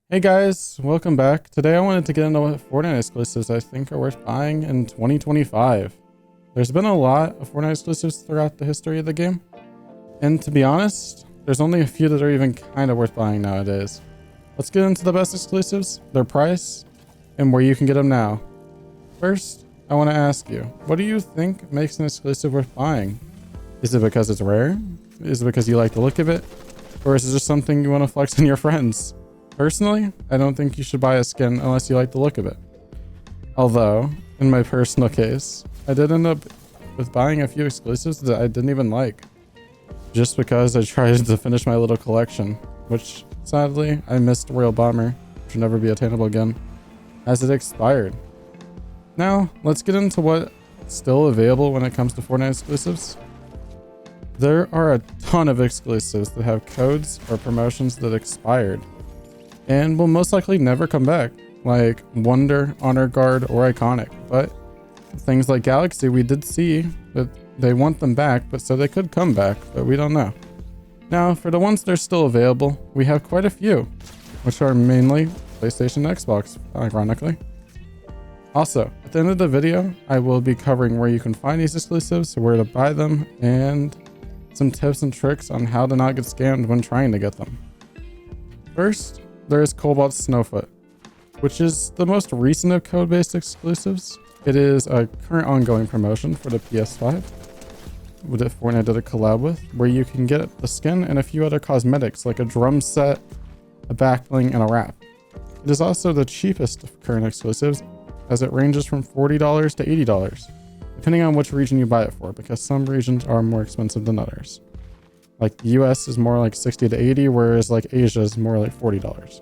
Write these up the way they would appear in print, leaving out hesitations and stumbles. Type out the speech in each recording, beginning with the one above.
Hey guys, welcome back. Today I wanted to get into what Fortnite exclusives I think are worth buying in 2025. There's been a lot of Fortnite exclusives throughout the history of the game, and to be honest, there's only a few that are even kind of worth buying nowadays. Let's get into the best exclusives, their price, and where you can get them now. First, I want to ask you, what do you think makes an exclusive worth buying? Is it because it's rare? Is it because you like the look of it? Or is it just something you want to flex on your friends? Personally, I don't think you should buy a skin unless you like the look of it. Although, in my personal case, I did end up with buying a few exclusives that I didn't even like, just because I tried to finish my little collection, which sadly I missed Royal Bomber, which will never be attainable again, as it expired. Now, let's get into what's still available when it comes to Fortnite exclusives. There are a ton of exclusives that have codes or promotions that expired and will most likely never come back, like Wonder, Honor Guard, or Iconic. But things like Galaxy, we did see that they want them back, but so they could come back, but we don't know. Now, for the ones that are still available, we have quite a few, which are mainly PlayStation and Xbox, ironically. Also, at the end of the video, I will be covering where you can find these exclusives, where to buy them, and some tips and tricks on how to not get scammed when trying to get them. First, there is Cobalt's Snowfoot, which is the most recent of code-based exclusives. It is a current ongoing promotion for the PS5 that Fortnite did a collab with, where you can get the skin and a few other cosmetics like a drum set, a backbling, and a wrap. It is also the cheapest of current exclusives, as it ranges from $40 to $80, depending on which region you buy it for, because some regions are more expensive than others. Like the US is more like 60 to 80, whereas like Asia is more like $40.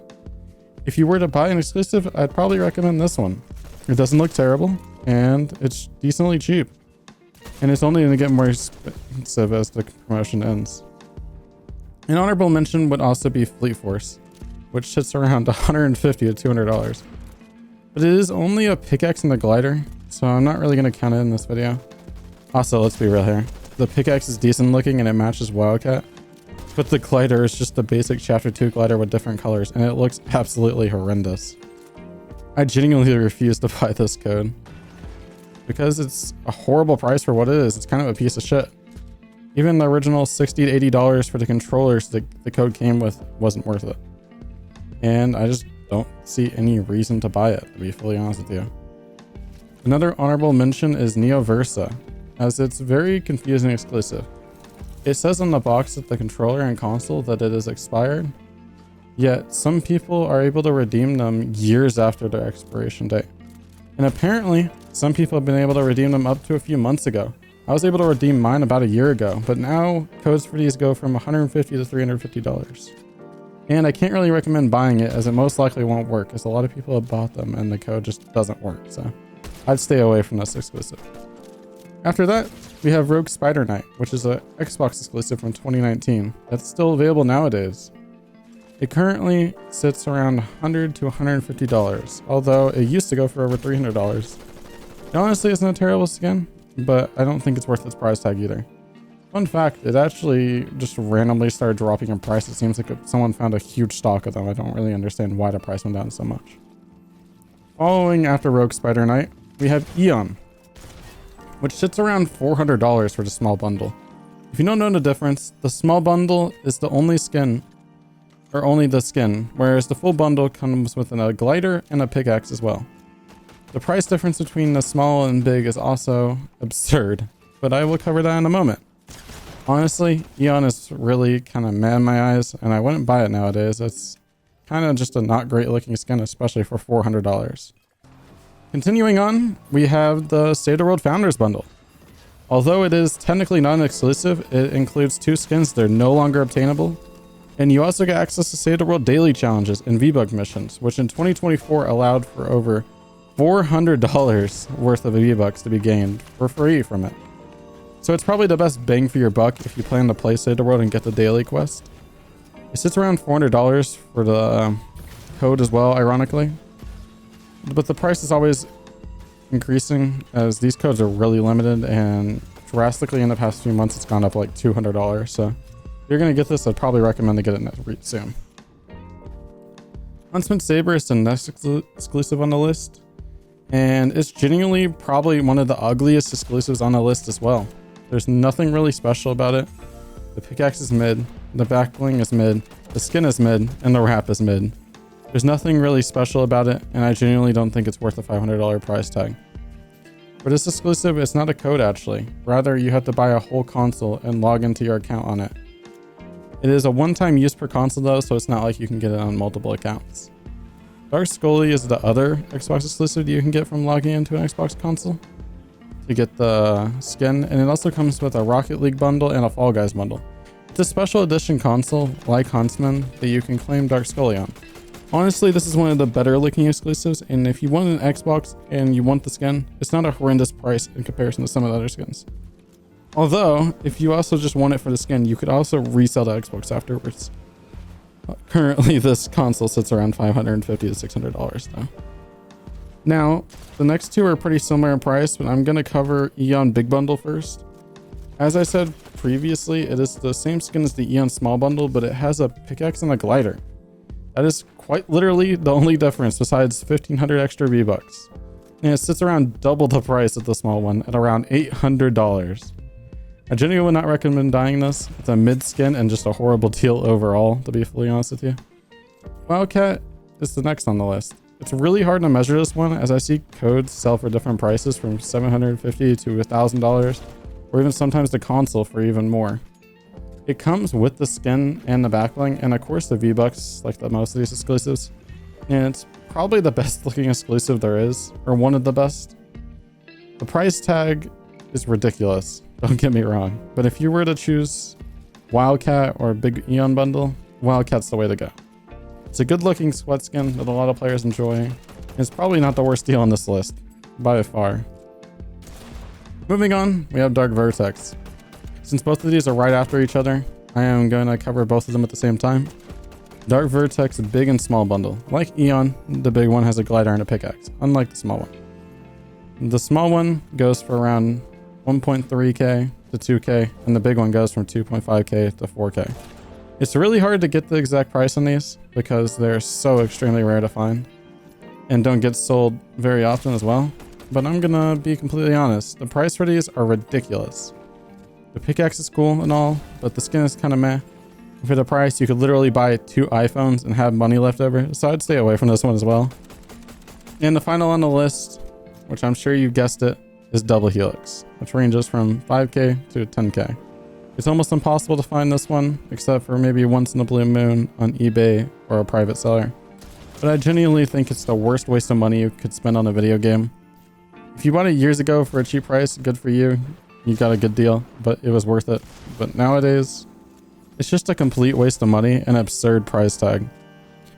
If you were to buy an exclusive, I'd probably recommend this one. It doesn't look terrible, and it's decently cheap. And it's only going to get more expensive as the promotion ends. An honorable mention would also be Fleet Force, which sits around $150 to $200. But it is only a pickaxe and a glider, so I'm not really going to count it in this video. Also, let's be real here. The pickaxe is decent looking and it matches Wildcat, but the glider is just the basic Chapter 2 glider with different colors, and it looks absolutely horrendous. I genuinely refuse to buy this code because it's a horrible price for what it is. It's kind of a piece of shit. Even the original $60 to $80 for the controllers that the code came with wasn't worth it. And I just don't see any reason to buy it, to be fully honest with you. Another honorable mention is Neo Versa, as it's very confusing exclusive. It says on the box that the controller and console that it is expired, yet some people are able to redeem them years after their expiration date. And apparently, some people have been able to redeem them up to a few months ago. I was able to redeem mine about a year ago, but now codes for these go from $150 to $350. And I can't really recommend buying it, as it most likely won't work, as a lot of people have bought them and the code just doesn't work, so I'd stay away from this exclusive. After that, we have Rogue Spider Knight, which is an Xbox exclusive from 2019 that's still available nowadays. It currently sits around $100 to $150, although it used to go for over $300. It honestly isn't a terrible skin, but I don't think it's worth its price tag either. Fun fact, it actually just randomly started dropping in price. It seems like someone found a huge stock of them. I don't really understand why the price went down so much. Following after Rogue Spider Knight, we have Eon, which sits around $400 for the small bundle. If you don't know the difference, the small bundle is the only skin, or only the skin, whereas the full bundle comes with a glider and a pickaxe as well. The price difference between the small and big is also absurd, but I will cover that in a moment. Honestly, Eon is really kind of meh in my eyes, and I wouldn't buy it nowadays. It's kind of just a not great looking skin, especially for $400. Continuing on, we have the State of the World Founders Bundle. Although it is technically not an exclusive, it includes 2 skins that are no longer obtainable. And you also get access to State of the World daily challenges and V-Buck missions, which in 2024 allowed for over $400 worth of V-Bucks to be gained for free from it. So it's probably the best bang for your buck if you plan to play State of the World and get the daily quest. It sits around $400 for the code as well, ironically. But the price is always increasing, as these codes are really limited, and drastically in the past few months it's gone up like $200. So if you're going to get this, I'd probably recommend to get it soon. Huntsman Saber is the next exclusive on the list, and it's genuinely probably one of the ugliest exclusives on the list as well. There's nothing really special about it. The pickaxe is mid, the back bling is mid, the skin is mid, and the wrap is mid. There's nothing really special about it, and I genuinely don't think it's worth a $500 price tag. For this exclusive, it's not a code actually. Rather, you have to buy a whole console and log into your account on it. It is a one-time use per console though, so it's not like you can get it on multiple accounts. Dark Scully is the other Xbox exclusive you can get from logging into an Xbox console to get the skin, and it also comes with a Rocket League bundle and a Fall Guys bundle. It's a special edition console, like Huntsman, that you can claim Dark Scully on. Honestly, this is one of the better looking exclusives, and if you want an Xbox and you want the skin, it's not a horrendous price in comparison to some of the other skins. Although, if you also just want it for the skin, you could also resell the Xbox afterwards. Currently, this console sits around $550 to $600 though. Now, the next two are pretty similar in price, but I'm going to cover Eon Big Bundle first. As I said previously, it is the same skin as the Eon Small Bundle, but it has a pickaxe and a glider. That is quite literally the only difference besides 1,500 extra V-Bucks. And it sits around double the price of the small one at around $800. I genuinely would not recommend buying this. It's a mid skin and just a horrible deal overall, to be fully honest with you. Wildcat is the next on the list. It's really hard to measure this one, as I see codes sell for different prices from $750 to $1,000, or even sometimes the console for even more. It comes with the skin and the backbling, and of course the V-Bucks, like the most of these exclusives. And it's probably the best looking exclusive there is, or one of the best. The price tag is ridiculous, don't get me wrong, but if you were to choose Wildcat or Big Eon Bundle, Wildcat's the way to go. It's a good looking sweat skin that a lot of players enjoy, and it's probably not the worst deal on this list, by far. Moving on, we have Dark Vertex. Since both of these are right after each other, I am going to cover both of them at the same time. Dark Vertex Big and Small Bundle. Like Eon, the big one has a glider and a pickaxe, unlike the small one. The small one goes for around 1.3k to 2k, and the big one goes from 2.5k to 4k. It's really hard to get the exact price on these because they're so extremely rare to find and don't get sold very often as well. But I'm gonna be completely honest, the price for these are ridiculous. The pickaxe is cool and all, but the skin is kind of meh. For the price, you could literally buy 2 iPhones and have money left over, so I'd stay away from this one as well. And the final on the list, which I'm sure you guessed it, is Double Helix, which ranges from 5k to 10k. It's almost impossible to find this one, except for maybe once in a blue moon on eBay or a private seller. But I genuinely think it's the worst waste of money you could spend on a video game. If you bought it years ago for a cheap price, good for you. You got a good deal, but it was worth it. But nowadays, it's just a complete waste of money and an absurd price tag.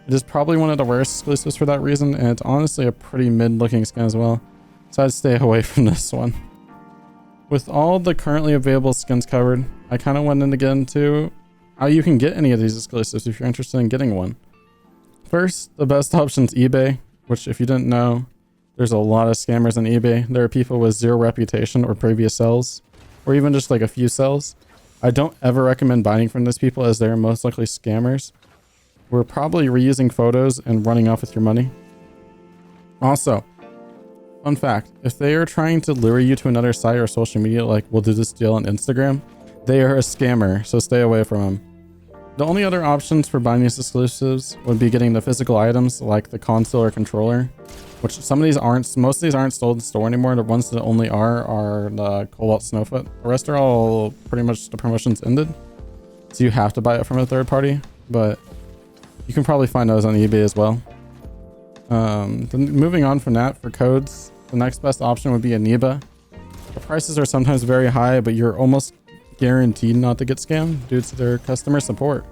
It is probably one of the rarest exclusives for that reason, and it's honestly a pretty mid-looking skin as well. So I'd stay away from this one. With all the currently available skins covered, I kind of wanted to get into how you can get any of these exclusives if you're interested in getting one. First, the best option is eBay, which if you didn't know, there's a lot of scammers on eBay. There are people with 0 reputation or previous sells, or even just like a few sells. I don't ever recommend buying from those people, as they're most likely scammers. We're probably reusing photos and running off with your money. Also, fun fact, if they are trying to lure you to another site or social media, like we'll do this deal on Instagram, they are a scammer, so stay away from them. The only other options for buying these exclusives would be getting the physical items like the console or controller, which most of these aren't sold in store anymore. The ones that only are the Cobalt Snowfoot. The rest are all pretty much the promotions ended, so you have to buy it from a third party, but you can probably find those on eBay as well. Then moving on from that, for codes, the next best option would be Aniba. The prices are sometimes very high, but you're almost guaranteed not to get scammed due to their customer support.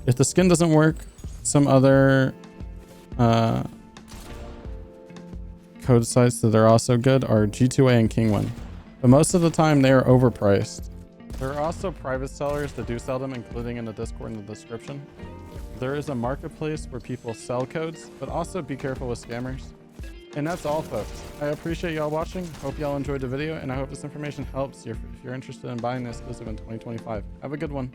If the skin doesn't work, some other code sites that are also good are G2A and Kingwin, but most of the time they are overpriced. There are also private sellers that do sell them, including in the Discord in the description. There is a marketplace where people sell codes, but also be careful with scammers. And that's all, folks. I appreciate y'all watching. Hope y'all enjoyed the video, and I hope this information helps you if you're interested in buying this exclusive in 2025. Have a good one.